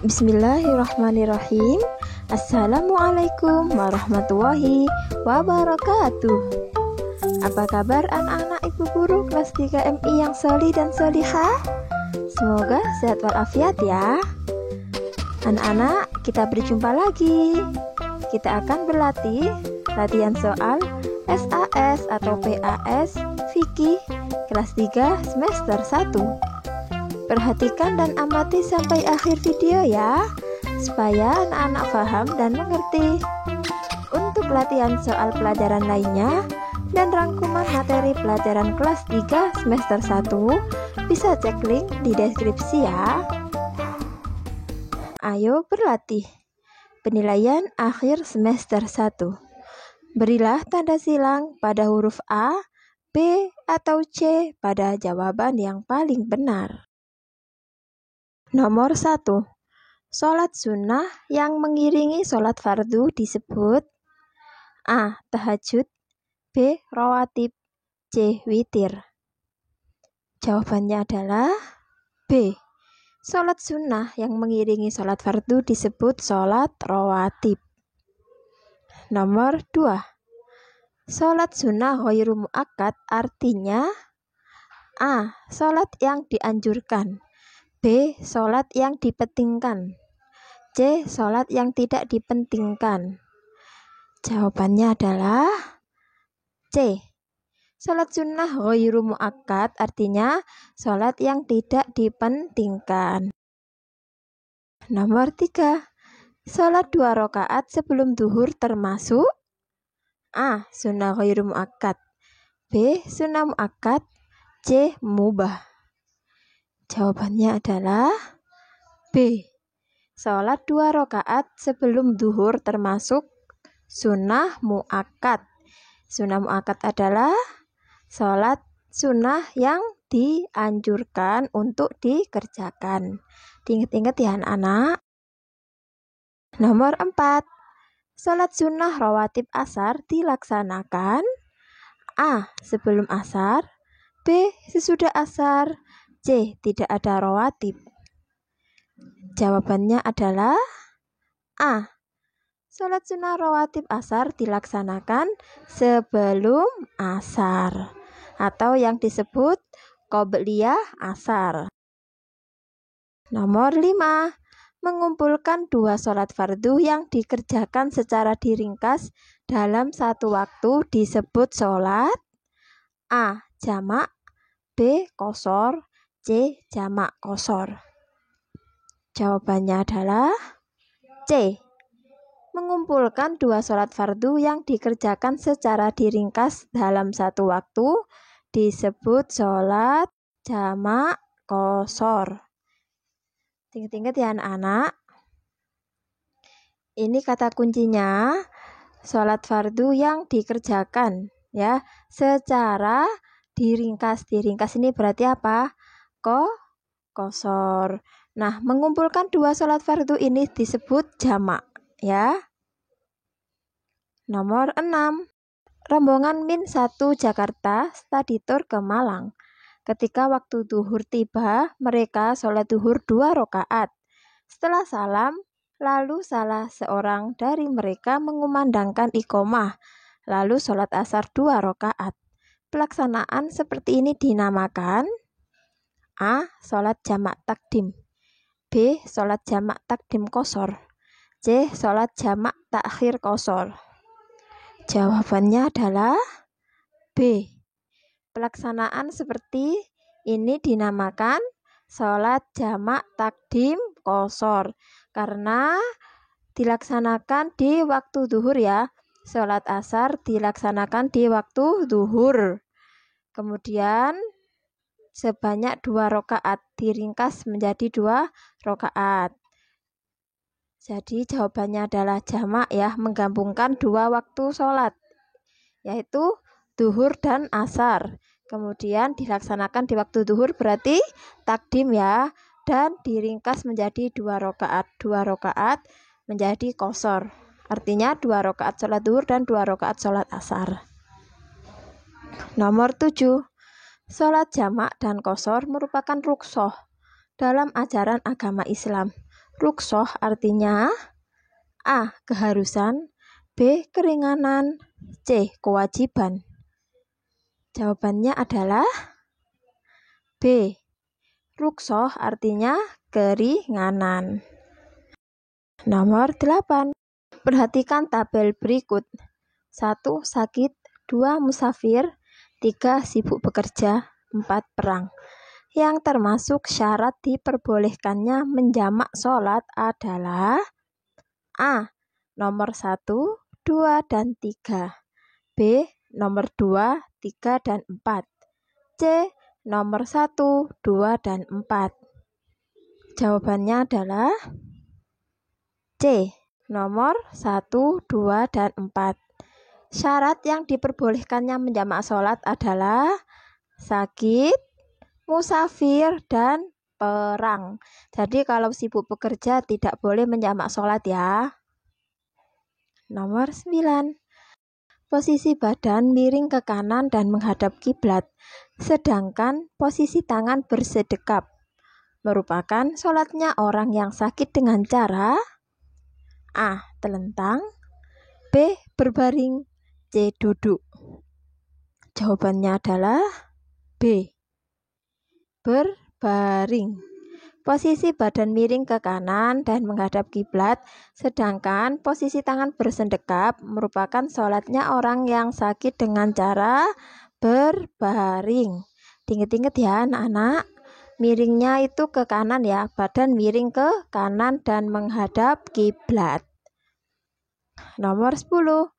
Bismillahirrahmanirrahim. Assalamualaikum warahmatullahi wabarakatuh. Apa kabar anak-anak ibu guru kelas 3 MI yang solih dan solihah? Semoga sehat walafiat ya. Anak-anak, kita berjumpa lagi. Kita akan berlatih latihan soal SAS atau PAS Fikih kelas 3 semester 1. Perhatikan dan amati sampai akhir video ya, supaya anak-anak paham dan mengerti. Untuk latihan soal pelajaran lainnya dan rangkuman materi pelajaran kelas 3 semester 1, bisa cek link di deskripsi ya. Ayo berlatih. Penilaian akhir semester 1. Berilah tanda silang pada huruf A, B, atau C pada jawaban yang paling benar. Nomor 1. Sholat sunnah yang mengiringi sholat fardu disebut A. Tahajud, B. Rawatib, C. Witir. Jawabannya adalah B. Sholat sunnah yang mengiringi sholat fardu disebut sholat rawatib. Nomor 2. Sholat sunnah ghairu muakkad artinya A. Sholat yang dianjurkan, B. Sholat yang dipentingkan, C. Sholat yang tidak dipentingkan. Jawabannya adalah C. Sholat sunnah ghairu muakkad artinya sholat yang tidak dipentingkan. Nomor 3. Sholat 2 rakaat sebelum duhur termasuk A. Sunnah ghairu muakkad, B. Sunnah muakkad, C. mubah. Jawabannya adalah B. Sholat 2 rakaat sebelum duhur termasuk sunnah muakkad. Sunnah muakkad adalah sholat sunnah yang dianjurkan untuk dikerjakan. Diingat-ingat ya anak-anak. Nomor 4. Sholat sunnah rawatib asar dilaksanakan A. Sebelum asar, B. Sesudah asar, C. Tidak ada rawatib. Jawabannya adalah A. Sholat sunnah rawatib asar dilaksanakan sebelum asar atau yang disebut qobliyah asar. Nomor 5. Mengumpulkan 2 sholat fardu yang dikerjakan secara diringkas dalam satu waktu disebut sholat A. Jamak, B. qashar, C. Jamak qashar. Jawabannya adalah C. Mengumpulkan 2 sholat fardu yang dikerjakan secara diringkas dalam satu waktu disebut sholat jamak qashar. Ingat-ingat ya anak-anak. Ini kata kuncinya, sholat fardu yang dikerjakan ya secara diringkas. Diringkas ini berarti apa? Qashar. Nah, mengumpulkan 2 sholat fardu ini disebut jamak ya. Nomor 6. Rombongan Min 1 Jakarta study tour ke Malang. Ketika waktu duhur tiba, mereka sholat duhur 2 rakaat. Setelah salam, lalu salah seorang dari mereka mengumandangkan iqomah, lalu sholat asar 2 rakaat. Pelaksanaan seperti ini dinamakan A. Sholat jamak takdim, B. Sholat jamak takdim qashar, C. Sholat jamak takhir qashar. Jawabannya adalah B. Pelaksanaan seperti ini dinamakan sholat jamak takdim qashar karena dilaksanakan di waktu duhur ya. Sholat asar dilaksanakan di waktu duhur. Kemudian sebanyak 2 rakaat diringkas menjadi 2 rakaat. Jadi jawabannya adalah jamak ya, menggabungkan 2 waktu sholat, yaitu duhur dan asar. Kemudian dilaksanakan di waktu duhur berarti takdim ya, dan diringkas menjadi 2 rakaat. 2 rakaat menjadi qashar. Artinya 2 rakaat sholat duhur dan 2 rakaat sholat asar. Nomor 7. Sholat jamak dan qashar merupakan rukhsah dalam ajaran agama Islam. Ruksoh artinya A. Keharusan, B. Keringanan, C. Kewajiban. Jawabannya adalah B. Ruksoh artinya keringanan. Nomor 8. Perhatikan tabel berikut. 1. Sakit, 2. Musafir, 3. Sibuk bekerja, 4. Perang. Yang termasuk syarat diperbolehkannya menjamak sholat adalah A. Nomor 1, 2, dan 3. B. Nomor 2, 3, dan 4. C. Nomor 1, 2, dan 4. Jawabannya adalah C. Nomor 1, 2, dan 4. Syarat yang diperbolehkannya menjamak sholat adalah sakit, musafir, dan perang. Jadi kalau sibuk bekerja tidak boleh menjamak sholat ya. Nomor 9. Posisi badan miring ke kanan dan menghadap kiblat, sedangkan posisi tangan bersedekap. Merupakan sholatnya orang yang sakit dengan cara A. Telentang, B. Berbaring, C. Duduk. Jawabannya adalah B. Berbaring. Posisi badan miring ke kanan dan menghadap kiblat, sedangkan posisi tangan bersendekap merupakan sholatnya orang yang sakit dengan cara berbaring. Ingat-ingat ya anak-anak, miringnya itu ke kanan ya, badan miring ke kanan dan menghadap kiblat. Nomor 10.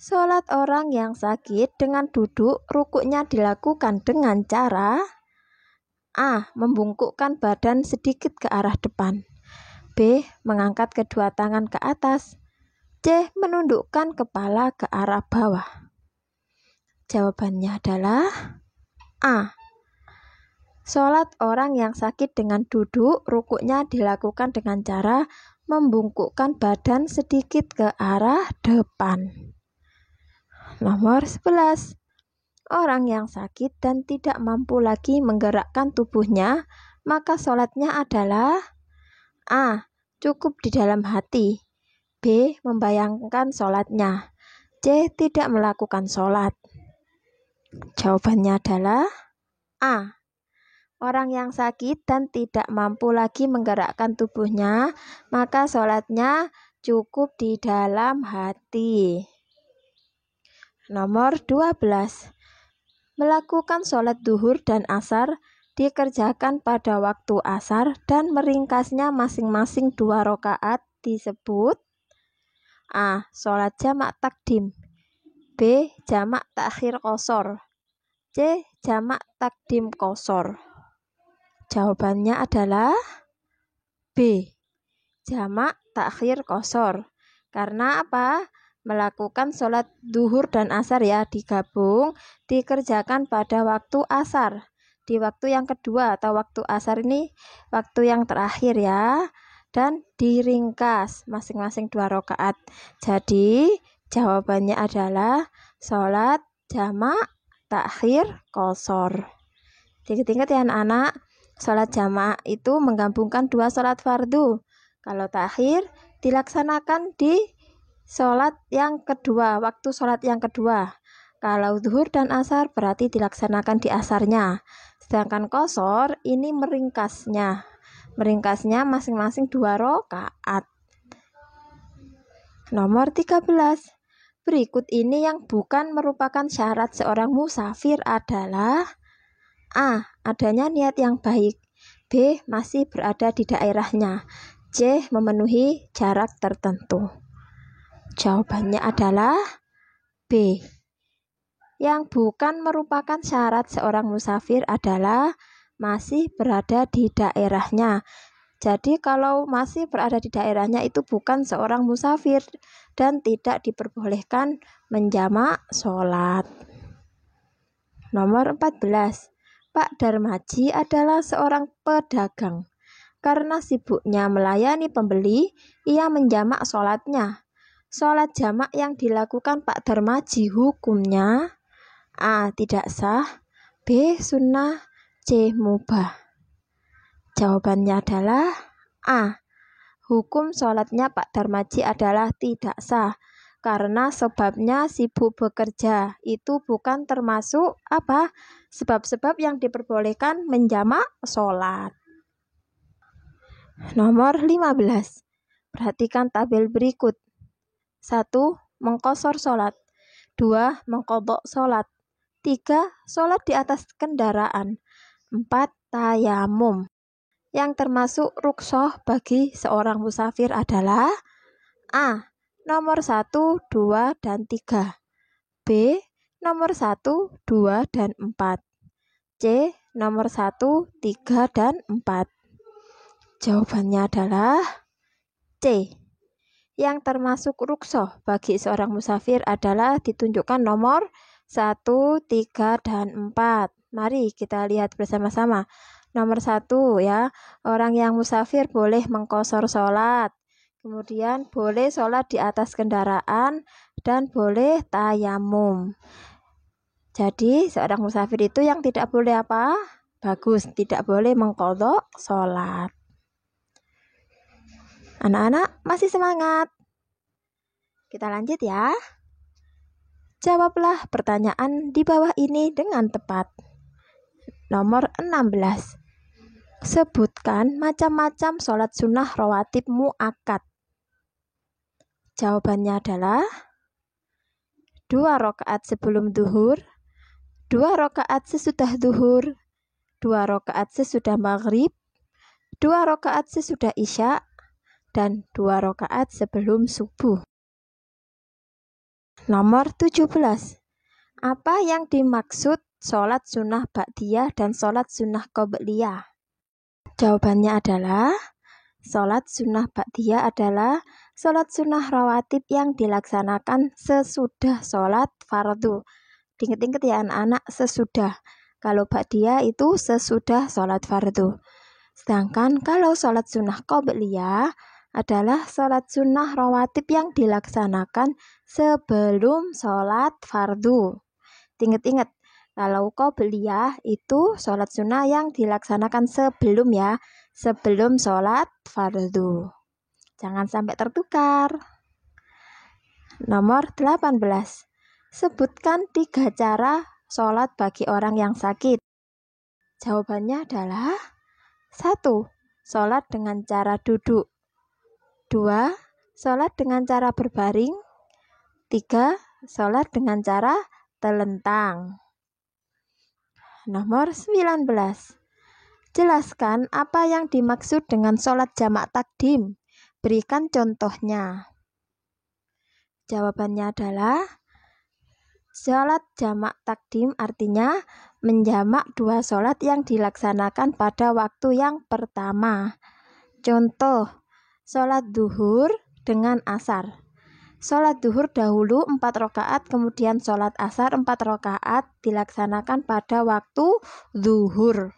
Sholat orang yang sakit dengan duduk, rukuknya dilakukan dengan cara A. Membungkukkan badan sedikit ke arah depan, B. Mengangkat kedua tangan ke atas, C. Menundukkan kepala ke arah bawah. Jawabannya adalah A. Sholat orang yang sakit dengan duduk, rukuknya dilakukan dengan cara membungkukkan badan sedikit ke arah depan. Nomor 11. Orang yang sakit dan tidak mampu lagi menggerakkan tubuhnya, maka sholatnya adalah A. Cukup di dalam hati, B. Membayangkan sholatnya, C. Tidak melakukan sholat. Jawabannya adalah A. Orang yang sakit dan tidak mampu lagi menggerakkan tubuhnya, maka sholatnya cukup di dalam hati. Nomor 12. Melakukan sholat duhur dan asar dikerjakan pada waktu asar dan meringkasnya masing-masing 2 rakaat disebut A. Sholat jamak takdim, B. Jamak takhir qosor, C. Jamak takdim qosor. Jawabannya adalah B. Jamak takhir qosor. Karena apa? Melakukan sholat duhur dan asar ya digabung, dikerjakan pada waktu asar, di waktu yang kedua atau waktu asar ini waktu yang terakhir ya, dan diringkas masing-masing 2 rakaat. Jadi jawabannya adalah sholat jamak takhir qosor. Ingat-ingat ya anak-anak, sholat jamak itu menggabungkan 2 sholat fardu. Kalau takhir dilaksanakan di sholat yang kedua, waktu sholat yang kedua. Kalau zuhur dan asar berarti dilaksanakan di asarnya. Sedangkan qosor ini meringkasnya masing-masing 2 rakaat. Nomor 13. Berikut ini yang bukan merupakan syarat seorang musafir adalah A. Adanya niat yang baik, B. Masih berada di daerahnya, C. Memenuhi jarak tertentu. Jawabannya adalah B. Yang bukan merupakan syarat seorang musafir adalah masih berada di daerahnya. Jadi kalau masih berada di daerahnya itu bukan seorang musafir dan tidak diperbolehkan menjamak sholat. Nomor 14. Pak Darmaji adalah seorang pedagang. Karena sibuknya melayani pembeli, ia menjamak sholatnya. Sholat jamak yang dilakukan Pak Darmaji hukumnya A. Tidak sah, B. Sunnah, C. Mubah. Jawabannya adalah A. Hukum sholatnya Pak Darmaji adalah tidak sah karena sebabnya sibuk bekerja. Itu bukan termasuk sebab-sebab yang diperbolehkan menjamak sholat. Nomor 15. Perhatikan tabel berikut. 1. Mengqashar sholat. 2. Mengqadha sholat. 3. Sholat di atas kendaraan. 4. Tayamum. Yang termasuk rukhsah bagi seorang musafir adalah A. Nomor 1, 2, dan 3. B. Nomor 1, 2, dan 4. C. Nomor 1, 3, dan 4. Jawabannya adalah C. Yang termasuk rukhsah bagi seorang musafir adalah ditunjukkan nomor 1, 3, dan 4. Mari kita lihat bersama-sama. Nomor 1 ya, orang yang musafir boleh mengqashar sholat. Kemudian boleh sholat di atas kendaraan dan boleh tayamum. Jadi seorang musafir itu yang tidak boleh apa? Bagus, tidak boleh mengqadha sholat. Anak-anak masih semangat? Kita lanjut ya. Jawablah pertanyaan di bawah ini dengan tepat. Nomor 16. Sebutkan macam-macam sholat sunnah rawatib mu'akkad. Jawabannya adalah 2 rakaat sebelum duhur, 2 rakaat sesudah duhur, 2 rakaat sesudah maghrib, 2 rakaat sesudah isya, dan 2 rakaat sebelum subuh. Nomor 17. Apa yang dimaksud sholat sunnah ba'diyah dan sholat sunnah qobliyah? Jawabannya adalah sholat sunnah ba'diyah adalah sholat sunnah rawatib yang dilaksanakan sesudah sholat fardu. Ingat-ingat ya anak-anak, sesudah. Kalau ba'diyah itu sesudah sholat fardu. Sedangkan kalau sholat sunnah qobliyah adalah sholat sunnah rawatib yang dilaksanakan sebelum sholat fardu. Ingat-ingat, kalau qobliyah itu sholat sunnah yang dilaksanakan sebelum ya, sebelum sholat fardu. Jangan sampai tertukar. Nomor 18. Sebutkan 3 cara sholat bagi orang yang sakit. Jawabannya adalah 1. Sholat dengan cara duduk. 2. Sholat dengan cara berbaring. 3. Sholat dengan cara telentang. Nomor 19. Jelaskan apa yang dimaksud dengan sholat jamak takdim. Berikan contohnya. Jawabannya adalah sholat jamak takdim artinya menjamak 2 sholat yang dilaksanakan pada waktu yang pertama. Contoh, sholat duhur dengan asar. Sholat duhur dahulu 4 rakaat, kemudian sholat asar 4 rakaat dilaksanakan pada waktu duhur.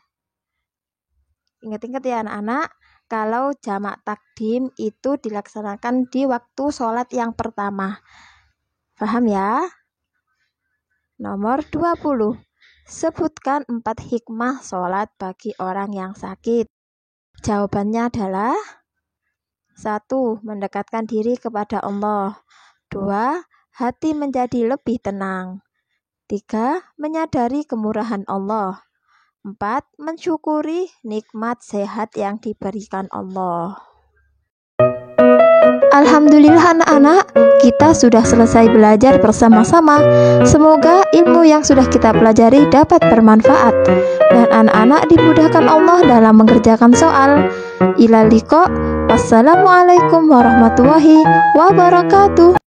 Ingat-ingat ya anak-anak, kalau jamak takdim itu dilaksanakan di waktu sholat yang pertama. Paham ya? Nomor 20. Sebutkan 4 hikmah sholat bagi orang yang sakit. Jawabannya adalah 1. Mendekatkan diri kepada Allah. 2. Hati menjadi lebih tenang. 3. Menyadari kemurahan Allah. 4. Mensyukuri nikmat sehat yang diberikan Allah. Alhamdulillah anak-anak, kita sudah selesai belajar bersama-sama. Semoga ilmu yang sudah kita pelajari dapat bermanfaat dan anak-anak dimudahkan Allah dalam mengerjakan soal. Ilal liqa. Wassalamualaikum warahmatullahi wabarakatuh.